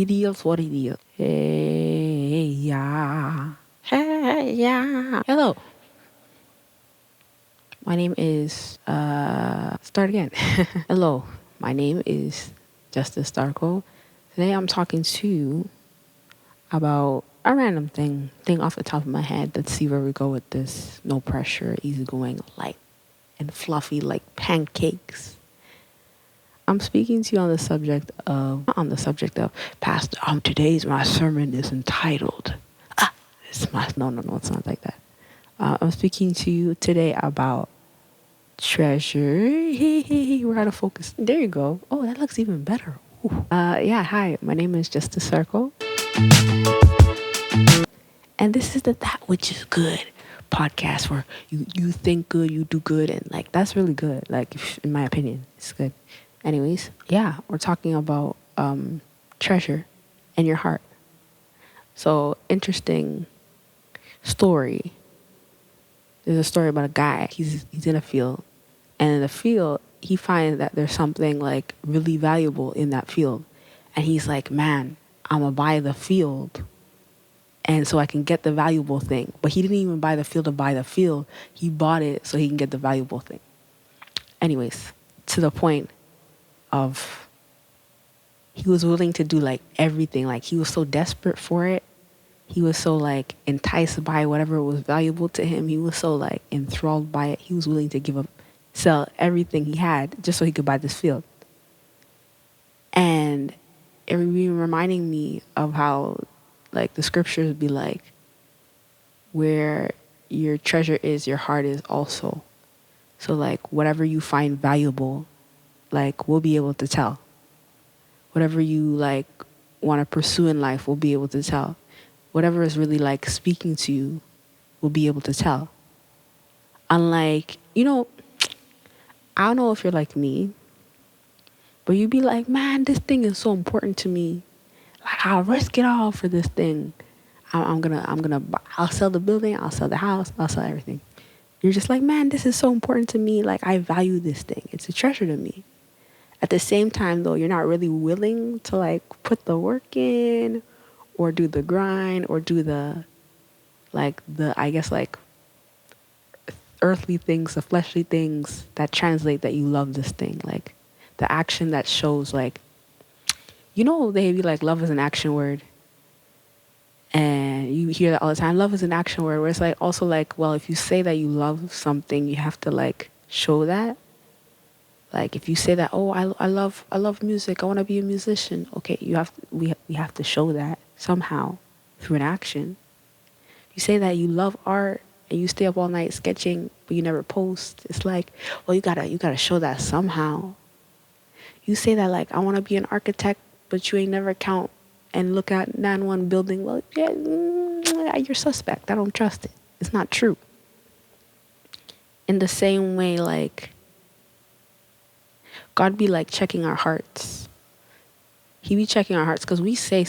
Idiots, what idiot? Hey, yeah. Hey, yeah. Hello. My name is, start again. Hello. My name is Justice Starco. Today I'm talking to you about a random thing off the top of my head. Let's see where we go with this. No pressure, easygoing, light and fluffy like pancakes. I'm speaking to you on the subject of Pastor. Today's my sermon is entitled. It's it's not like that. I'm speaking to you today about treasure. We're out of focus. There you go. Oh, that looks even better. Yeah. Hi, my name is Justice Circle, and this is the That Which Is Good podcast where you think good, you do good, and like that's really good. Like in my opinion, it's good. Anyways, yeah, we're talking about treasure in your heart. So interesting story. There's a story about a guy. He's in a field, and in the field he finds that there's something like really valuable in that field, and he's like, man, I'm gonna buy the field, and so I can get the valuable thing. But he didn't even buy the field to buy the field. He bought it so he can get the valuable thing. Anyways, to the point of he was willing to do like everything. Like he was so desperate for it. He was so like enticed by whatever was valuable to him. He was so like enthralled by it. He was willing to sell everything he had just so he could buy this field. And it would be reminding me of how like the scriptures be like, where your treasure is, your heart is also. So like whatever you find valuable, like we'll be able to tell. Whatever you like want to pursue in life, we'll be able to tell. Whatever is really like speaking to you, we'll be able to tell. Unlike, I don't know if you're like me, but you'd be like, man, this thing is so important to me. Like I'll risk it all for this thing. I'll sell the building, I'll sell the house, I'll sell everything. You're just like, man, this is so important to me. Like I value this thing. It's a treasure to me. At the same time, though, you're not really willing to like put the work in or do the grind or do the I guess like earthly things, the fleshly things that translate that you love this thing. Like the action that shows like, they be like, love is an action word. And you hear that all the time. Love is an action word where it's like also like, well, if you say that you love something, you have to like show that. Like if you say that, oh, I love music, I want to be a musician. Okay, we have to show that somehow through an action. You say that you love art and you stay up all night sketching, but you never post. It's like, well, you gotta show that somehow. You say that like I want to be an architect, but you ain't never count and look at 9-1 building. Well, yeah, you're suspect. I don't trust it. It's not true. In the same way, like God be like checking our hearts. He be checking our hearts because we say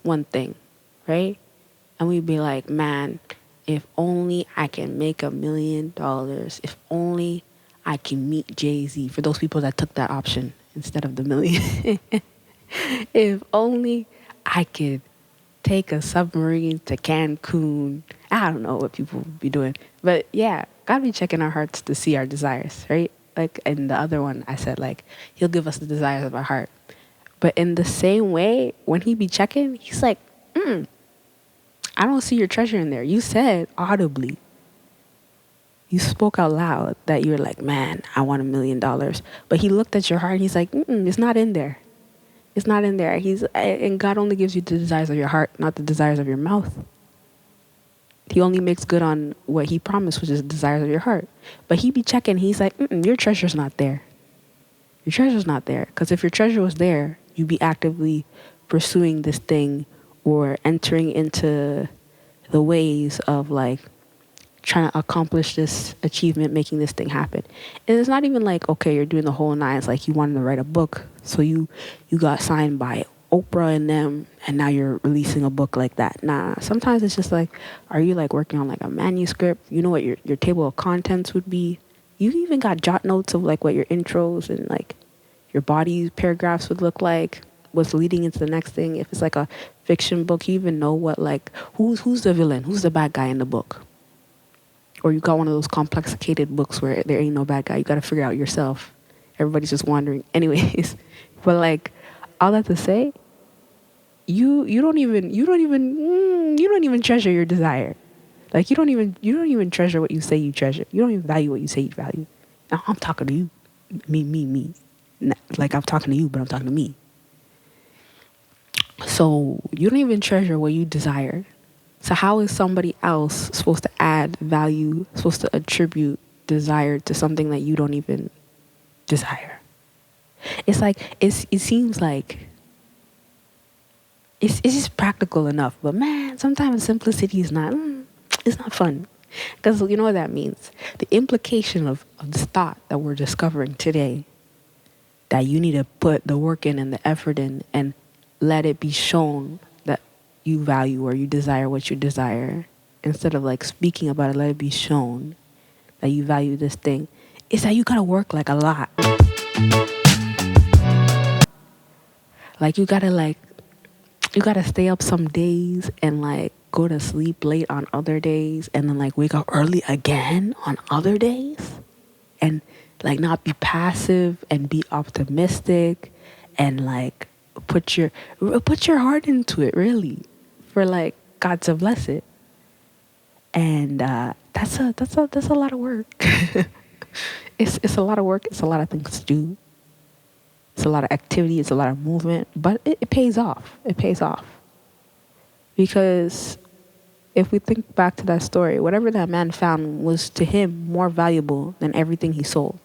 one thing, right? And we be like, man, if only I can make $1 million. If only I can meet Jay-Z. For those people that took that option instead of the million. If only I could take a submarine to Cancun. I don't know what people be doing. But yeah, God be checking our hearts to see our desires, right? Like in the other one, I said like, he'll give us the desires of our heart. But in the same way, when he be checking, he's like, I don't see your treasure in there. You said audibly, you spoke out loud that you're like, man, I want $1 million. But he looked at your heart and he's like, it's not in there. It's not in there. And God only gives you the desires of your heart, not the desires of your mouth. He only makes good on what he promised, which is the desires of your heart. But he be checking. He's like, your treasure's not there. Your treasure's not there. Because if your treasure was there, you'd be actively pursuing this thing or entering into the ways of like trying to accomplish this achievement, making this thing happen. And it's not even like, okay, you're doing the whole nine. It's like you wanted to write a book. So you got signed by Oprah and them, and now you're releasing a book like that. Nah, sometimes it's just like, are you like working on like a manuscript? You know what your table of contents would be? You even got jot notes of like what your intros and like your body paragraphs would look like. what's leading into the next thing. If it's like a fiction book, you even know what like who's the villain, who's the bad guy in the book. Or you got one of those complicated books where there ain't no bad guy. You got to figure out yourself. Everybody's just wandering. Anyways, but like all that to say, you don't even treasure your desire. Like you don't even treasure what you say you treasure. You don't even value what you say you value. Now I'm talking to you, me. Like I'm talking to you, but I'm talking to me. So you don't even treasure what you desire. So how is somebody else supposed to add value, supposed to attribute desire to something that you don't even desire? It's like it seems like it's just practical enough, but man, sometimes simplicity is not. It's not fun, because you know what that means. The implication of this thought that we're discovering today, that you need to put the work in and the effort in, and let it be shown that you value or you desire what you desire, instead of like speaking about it, let it be shown that you value this thing. Is that you gotta work like a lot. Like you gotta stay up some days and like go to sleep late on other days, and then like wake up early again on other days, and like not be passive and be optimistic, and like put your heart into it, really, for like God to bless it. And that's a lot of work. It's a lot of work. It's a lot of things to do. It's a lot of activity. It's a lot of movement, but it pays off. It pays off. Because if we think back to that story, whatever that man found was to him more valuable than everything he sold.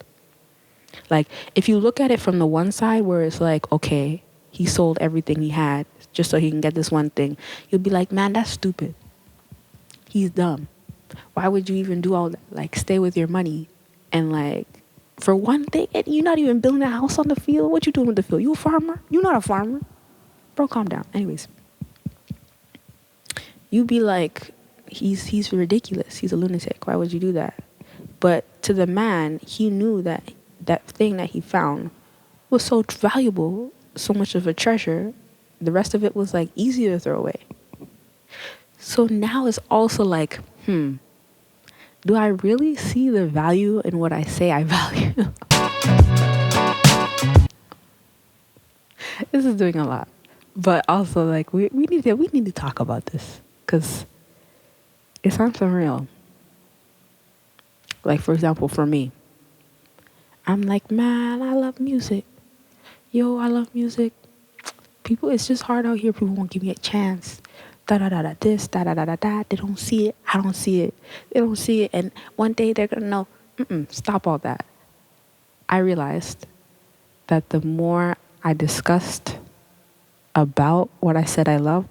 Like, if you look at it from the one side where it's like, okay, he sold everything he had just so he can get this one thing, you'll be like, man, that's stupid. He's dumb. Why would you even do all that? Like, stay with your money and like, for one thing, and you're not even building a house on the field. What you doing with the field? You a farmer? You're not a farmer. Bro, calm down. Anyways. You'd be like, he's ridiculous. He's a lunatic. Why would you do that? But to the man, he knew that that thing that he found was so valuable, so much of a treasure. The rest of it was like easy to throw away. So now it's also like, do I really see the value in what I say I value? This is doing a lot. But also like we need to talk about this, because it sounds unreal. Like, for example, for me, I'm like, man, I love music. Yo, I love music. People, it's just hard out here. People won't give me a chance. Da da da da this, da da da da da. They don't see it. I don't see it. They don't see it. And one day they're gonna know. Stop all that. I realized that the more I discussed about what I said I loved,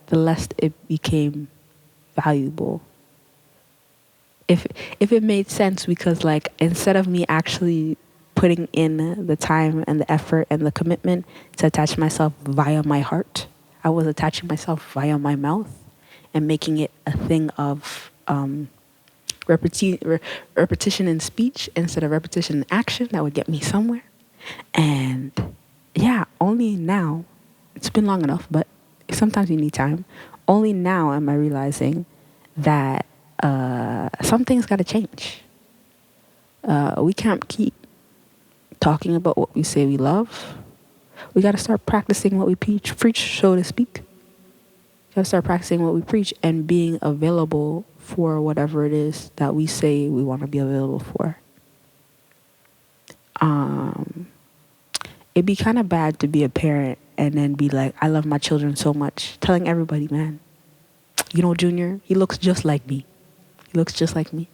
the less it became valuable. If it made sense, because like instead of me actually putting in the time and the effort and the commitment to attach myself via my heart, I was attaching myself via my mouth and making it a thing of repetition in speech instead of repetition in action that would get me somewhere. And yeah, only now, it's been long enough, but sometimes you need time. Only now am I realizing that some things got to change. We can't keep talking about what we say we love. We got to start practicing what we preach, so to speak. Got to start practicing what we preach and being available for whatever it is that we say we want to be available for. It'd be kind of bad to be a parent and then be like, I love my children so much. Telling everybody, man, you know, Junior, he looks just like me. He looks just like me.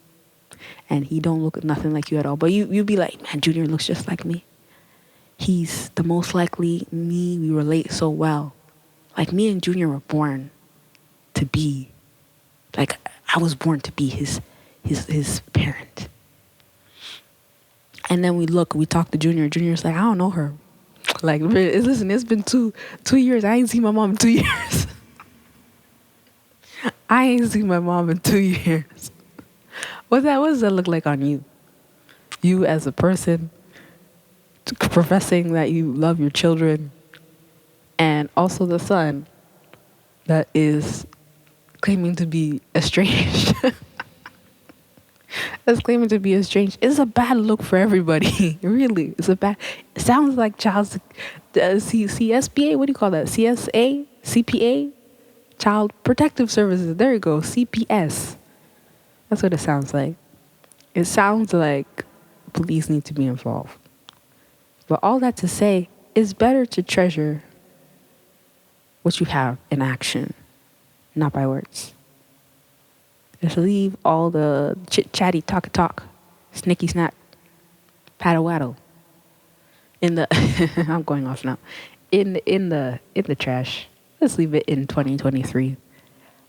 And he don't look nothing like you at all. But you be like, man, Junior looks just like me. He's the most likely me. We relate so well. Like, me and Junior were born to be, like, I was born to be his parent. And then we talk to Junior. Junior's like, I don't know her. Like, listen, it's been two years. I ain't seen my mom in 2 years. I ain't seen my mom in 2 years. What does that look like on you? You as a person, professing that you love your children, And also the son that is claiming to be estranged. That's claiming to be estranged. It's a bad look for everybody. Really. It's a bad. It sounds like CSPA. What do you call that? CSA? CPA? Child Protective Services. There you go. CPS. That's what it sounds like. It sounds like police need to be involved. But all that to say, it's better to treasure what you have in action, not by words. Just leave all the chit chatty talk, snicky snack, paddle waddle in the. I'm going off now. In the trash. Let's leave it in 2023.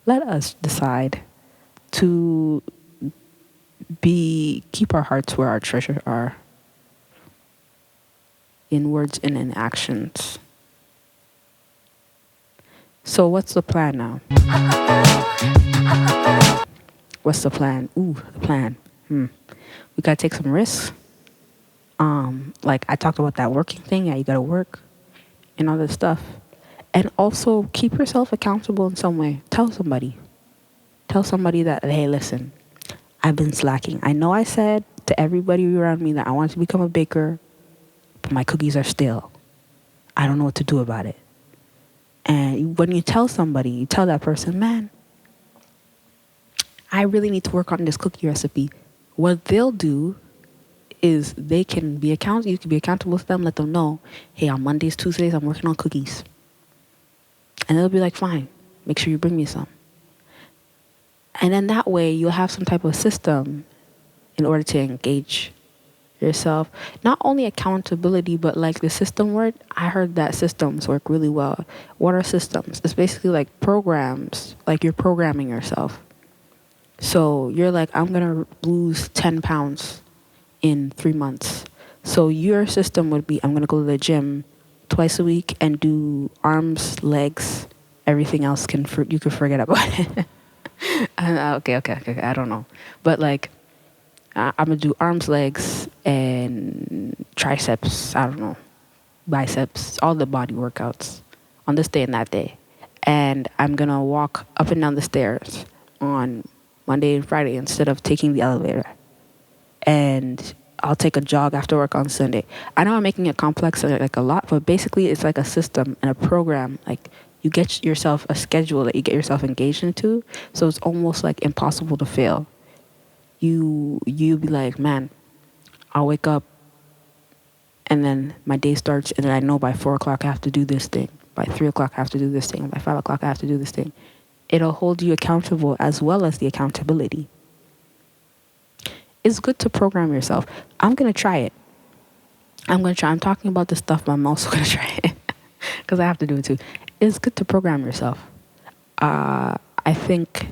Let us decide to keep our hearts where our treasure are, in words and in actions. So what's the plan now? What's the plan? Ooh, the plan. We gotta take some risks. Like I talked about that working thing. Yeah, you gotta work and all this stuff. And also keep yourself accountable in some way. Tell somebody. Tell somebody that, hey, listen, I've been slacking. I know I said to everybody around me that I want to become a baker, but my cookies are stale. I don't know what to do about it. And when you tell somebody, you tell that person, man, I really need to work on this cookie recipe. What they'll do is they can be accountable. You can be accountable to them. Let them know, hey, on Mondays, Tuesdays, I'm working on cookies. And they'll be like, fine, make sure you bring me some. And then that way you'll have some type of system in order to engage yourself. Not only accountability, but like the system word, I heard that systems work really well. What are systems? It's basically like programs, like you're programming yourself. So you're like, I'm going to lose 10 pounds in 3 months. So your system would be, I'm going to go to the gym twice a week and do arms, legs, everything else you can forget about it. Okay, I don't know. But like, I'm going to do arms, legs, and triceps, I don't know, biceps, all the body workouts on this day and that day. And I'm going to walk up and down the stairs on Monday and Friday instead of taking the elevator. And I'll take a jog after work on Sunday. I know I'm making it complex, like a lot, but basically it's like a system and a program. Like you get yourself a schedule that you get yourself engaged into. So it's almost like impossible to fail. You be like, man, I'll wake up and then my day starts and then I know by 4 o'clock I have to do this thing. By 3 o'clock I have to do this thing. By 5 o'clock I have to do this thing. It'll hold you accountable as well as the accountability. It's good to program yourself. I'm going to try it. I'm talking about this stuff, but I'm also going to try it because I have to do it too. It's good to program yourself. I think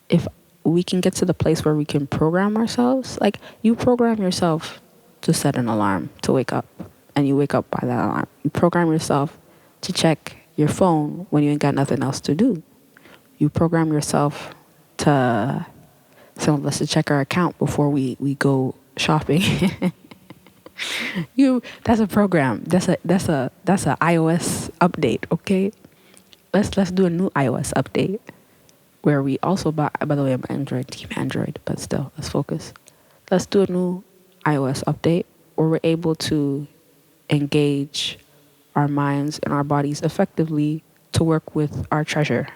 if we can get to the place where we can program ourselves, like you program yourself to set an alarm to wake up and you wake up by that alarm. You program yourself to check your phone when you ain't got nothing else to do. You program yourself to, some of us, to check our account before we go shopping. That's a program. That's a iOS update, okay? Let's do a new iOS update where we also by the way, I'm team Android, but still, let's focus. Let's do a new iOS update where we're able to engage our minds and our bodies effectively to work with our treasure.